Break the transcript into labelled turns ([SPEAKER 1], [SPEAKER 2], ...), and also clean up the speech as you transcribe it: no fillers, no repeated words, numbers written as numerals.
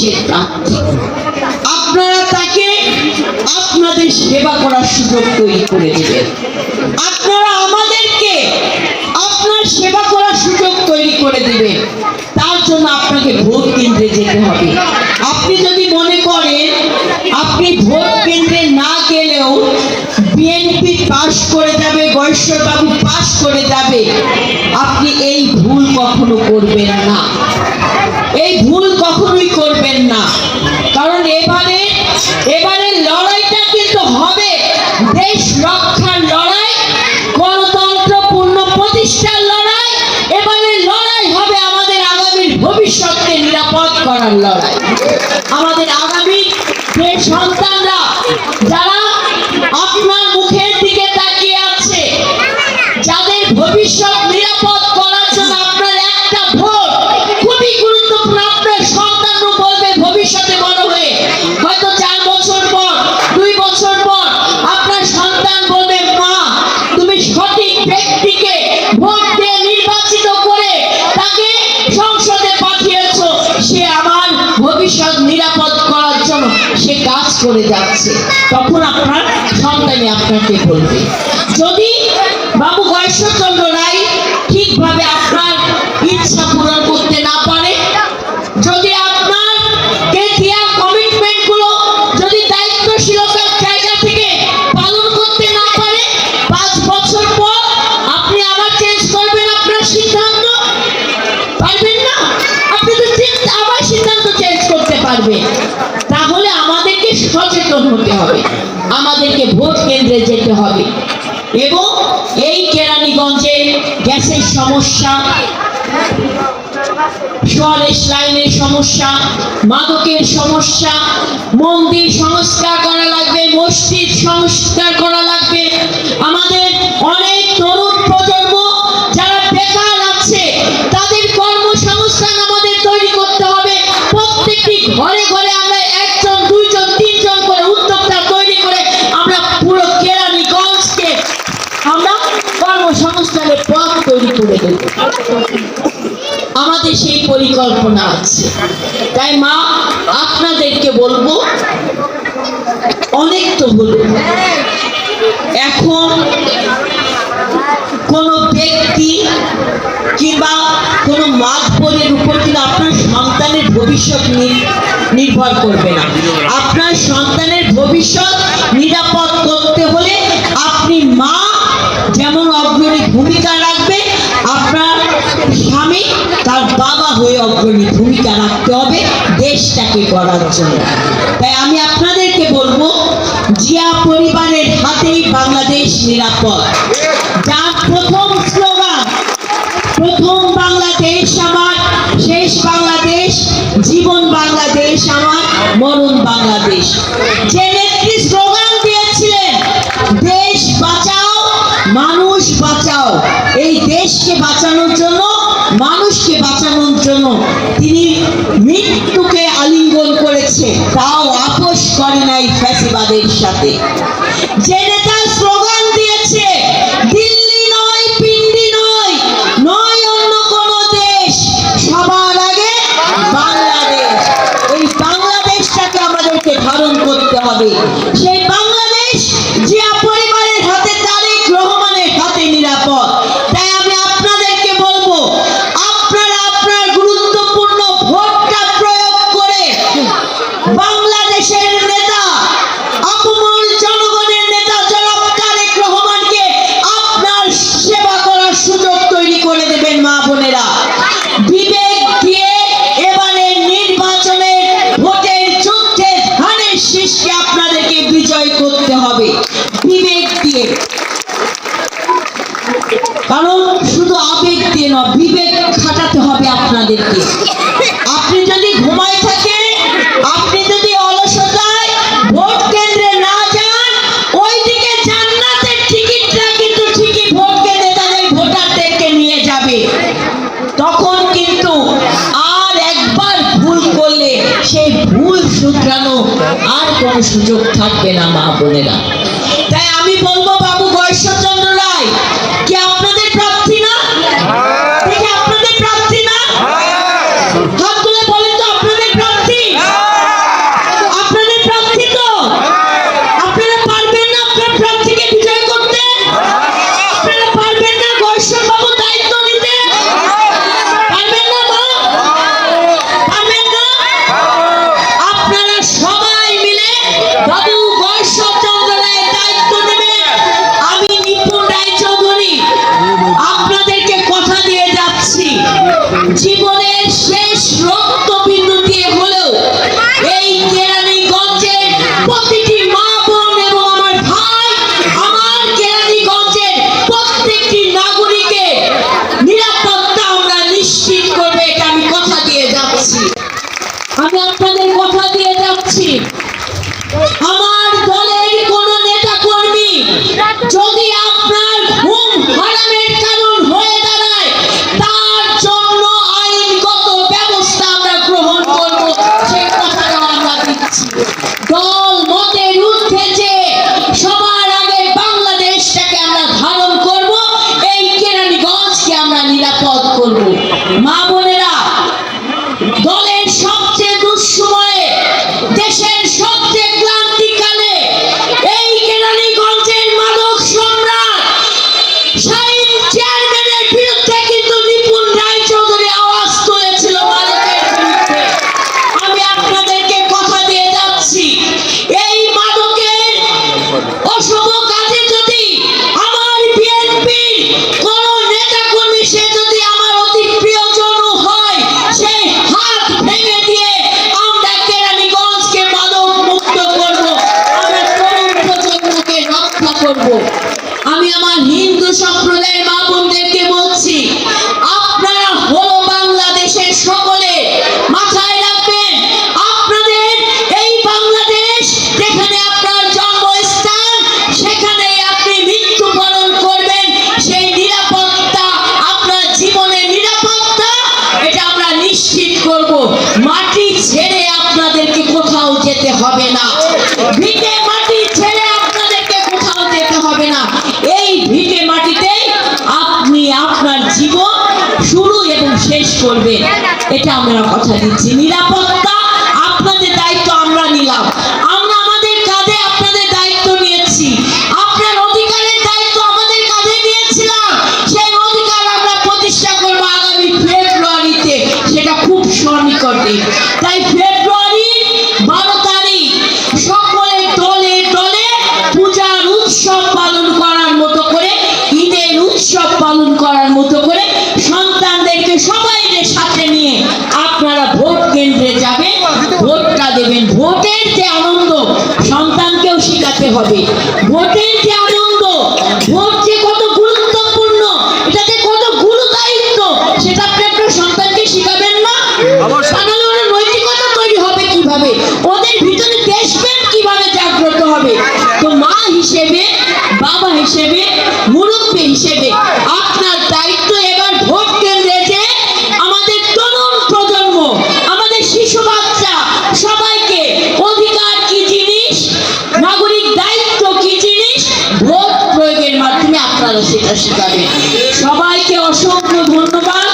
[SPEAKER 1] দেশের প্রার্থী। আপনারা তাকে আপনাদের সেবা করার সুযোগ তৈরি করে দেবেন। আপনারা আমাদেরকে আপনার সেবা করার সুযোগ তৈরি করে দিবেন। তার জন্য আপনাকে ভোট কেন্দ্রে যেতে হবে। আপনি যদি মনে করেন আপনি ভোট কেন্দ্রে না গেলেও বিএনপি পাশ করে যাবে, গৈশ্বরবাবু পাশ করে যাবে, আপনি এই ভুল কখনো করবেন না। এই ভুল কখনোই করবেন না। কারণ এবারে লড়াইটা কিন্তু হবে দেশ রক্ষার লড়াই, গণতন্ত্র পূর্ণ প্রতিষ্ঠার লড়াই। এবারে লড়াই হবে আমাদের আগামীর ভবিষ্যৎকে নিরাপদ করার লড়াই। আমাদের আগামী যে সন্তানরা যারা আপনার মুখের দিকে তাকিয়ে আছে, যাদের ভবিষ্যৎ নিরাপদ করার জন্য আপনার একটা ভোট খুবই গুরুত্বপূর্ণ। আপনার সন্তানও বলবে ভবিষ্যতে বড় হয়ে হয়তো 4 বছর পর, 2 বছর পর আপনার সন্তান বলবে, মা তুমি সঠিক ব্যক্তিকে ভোট দিয়ে নির্বাচিত করে তাকে সংসদে পাঠিয়েছো, সে আমার ভবিষ্যৎ নিরাপদ করার জন্য সে কাজ করে যাচ্ছে। তখন আপনার সন্তানই আপনাকে বলবে। যদি বাবু গৈশ্বরচন্দ্র রায় ঠিকভাবে আপনার ইচ্ছা পূরণ করতে না পারে, যদি আপনাকে দেওয়া কমিটমেন্ট গুলো যদি দায়িত্বশীলতার জায়গা থেকে পালন করতে না পারে, 5 বছর পর আপনি আবার চেঞ্জ করবেন আপনার সিদ্ধান্ত? পারবেন না। আপনি তো আবার সিদ্ধান্ত চেঞ্জ করতে পারবেন। তাহলে আমাদেরকে সচেতন হতে হবে, আমাদেরকে ভোট কেন্দ্রে যেতে হবে। এবং এই কেরানীগঞ্জে গ্যাসের সমস্যা, সোয়ারেশ লাইনের সমস্যা, মাদকের সমস্যা, মন্দির সংস্কার করা লাগবে, মসজিদ সংস্কার করা লাগবে। আমাদের অনেক তরুণ প্রজন্ম যারা বেকার আছে তাদের কর্মসংস্থান আমাদের তৈরি করতে হবে। প্রত্যেকটি ঘরে ঘরে আমরা 1 জন 2 জন 3 জন করে উদ্যোক্তা তৈরি করে আমরা পুরো কেরানীগঞ্জকে আমরা কর্মসংস্থানের পথ তৈরি করে দেব। আমাদের সেই পরিকল্পনা আছে। তাই মা আপনাদেরকে বলবো, অনেক তো হলো, এখন কোন ব্যক্তি কিংবা কোন মাতবরের উপর কিন্তু আপনার সন্তানের ভবিষ্যৎ নির্ভর করবে না। আপনার সন্তানের ভবিষ্যৎ নিরাপদ করতে হলে আপনি মা যেমন অগ্রণী ভূমিকা রাখবে, আপনার স্বামী তার বাবা হয়ে অগ্রণী ভূমিকা রাখতে হবে দেশটাকে গড়ার জন্য। তাই আমি আপনাদেরকে বলবো, জিয়া পরিবারের হাতেই বাংলাদেশ নিরাপদ। যার প্রথম স্লোগান, প্রথম বাংলাদেশ আমার, শেষ বাংলাদেশ, জীবন বাংলাদেশ আমার, মরণ বাংলাদেশ। যে নেত্রী স্লোগান দিয়েছিলেন দেশ বাঁচাও মানুষ বাঁচাও, এই দেশকে বাঁচানোর জন্য, মানুষকে বাঁচানোর জন্য তিনি মৃত্যুকে আলিঙ্গন করেছে, তাও আপোষ করে নাই ফ্যাসিবাদের সাথে। যে নেতা স্লোগান দিয়েছে দিল্লি নয়, পিন্ডি নয়, নয় অন্য কোন দেশ, সবার আগে বাংলাদেশ, এই বাংলাদেশটাকে আমাদেরকে ধারণ করতে হবে। সেই বাংলাদেশ জিয়া পরিবারের হাতে, তারেক রহমানের হাতে নিরাপদ। তাই আমি আপনাদেরকে বলবো, আপনারা আপনার গুরুত্বপূর্ণ ভোটটা প্রয়োগ করে বাংলাদেশের নেতা, আপমর জনগণের নেতা জনাব তারেক রহমানকে আপনার সেবা করার সুযোগ তৈরি করে দেবেন। মা বোনেরা, বিবেক দিয়ে এবারে নির্বাচনের ভোটের যুদ্ধে ধানের শীষকে আপনাদেরকে বিজয় করতে হবে, বিবেক দিয়ে। কারণ শুধু আবেগ দিয়ে নয়, বিবেক খাটাতে হবে আপনাদেরকে। আপনি যদি ঘুমায় থাকেন, আপনি যদি অলসতায় ভোট কেন্দ্রে না যান, ওইদিকে জান্নাতের টিকিটটা কিন্তু ঠিকই ভোট কেন্দ্রে তাদের ভোটারদেরকে নিয়ে যাবে। তখন কিন্তু আর একবার ভুল করলে সেই ভুল শুধরানো আর কোনো সুযোগ থাকবে না মা বোনেরা। তাই আমি বলবো, বাবু গৈশ্বরচন্দ্র রায় কি আপনাদের প্রার্থী না? দেখি আপনাদের প্রার্থী না? হাত তুলে বলেন তো আপনাদের প্রার্থী। শাহিন চেয়ারম্যানের বিরুদ্ধে কিন্তু নিপুণ রায়চৌধুরী আওয়াজ তুলেছিল মাদকের বিরুদ্ধে। আমি আপনাদেরকে কথা দিয়ে যাচ্ছি, এই মাদকের অশুভ কাজে যদি আমার বিএনপির কোন নেতা কর্মী, সে যদি আমার অতি প্রিয়জন হয়, সেই হাত ভেঙে দিয়ে আমরা কেরানীগঞ্জকে মাদক মুক্ত করব, আমরা তরুণ প্রজন্মকে রক্ষা করব। আমি আমার হিন্দু সম্প্রদায়ের মা বোনদেরকে বলছি, আপনারা হলো বাংলাদেশের সকলে, মাথায় রাখবেন আপনাদের এই বাংলাদেশ যেখানে আপনার জন্মস্থান, সেখানেই আপনি মৃত্যুবরণ করবেন। সেই নিরাপত্তা, আপনার জীবনের নিরাপত্তা, এটা আমরা নিশ্চিত করব। মাটি ছেড়ে আপনাদেরকে কোথাও যেতে হবে না, ভিটে মাটি ছেড়ে আপনাদেরকে কোথাও যেতে হবে না। এই ভিটে মাটিতেই আপনি আপনার জীবন শুরু এবং শেষ করবেন, এটা আমরা কথা দিচ্ছি। নিরাপত্তা আপনাদের দায়িত্ব আমরা নিলাম, আমরা আমাদের কাঁধে আপনাদের দায়িত্ব নিয়েছি, আপনার অধিকারের দায়িত্ব আমাদের কাঁধে নিয়েছিলাম। সেই অধিকার আমরা প্রতিষ্ঠা করব আগামী ফেব্রুয়ারিতে, সেটা খুব সন্নিকটে। তাই ফেব্রুয়ারি 12 তারিখ সকলে দলে দলে পূজার উৎসব পালন করার মতো করে, ঈদের উৎসব পালন করার মতো করে সন্তানদেরকে সবাইকে সাথে নিয়ে আপনারা ভোট কেন্দ্রে যাবেন, ভোটটা দেবেন। ভোটের যে আনন্দ সন্তানকেও শেখাতে হবে, ভোটের যে আনন্দ, ভোট যে কত গুরুত্বপূর্ণ, এটা যে কত গুরু দায়িত্ব, সেটা আপনি আপনার সন্তানকে শেখাবেন না? তাহলে ওরা নৈতিকতা তৈরি হবে কিভাবে, ওদের ভিতরে দেশপ্রেম কিভাবে জাগ্রত হবে? তো মা হিসেবে, বাবা হিসেবে, মুরব্বী হিসেবে আপনার দায়িত্ব এবার ভোট কেন্দ্রে যে আমাদের তরুণ প্রজন্ম, আমাদের শিশু বাচ্চা সবাইকে অধিকার কি জিনিস, নাগরিক দায়িত্ব কি জিনিস, ভোট প্রয়োগের মাধ্যমে আপনারা সেটা শেখাবেন। সবাইকে অসংখ্য ধন্যবাদ।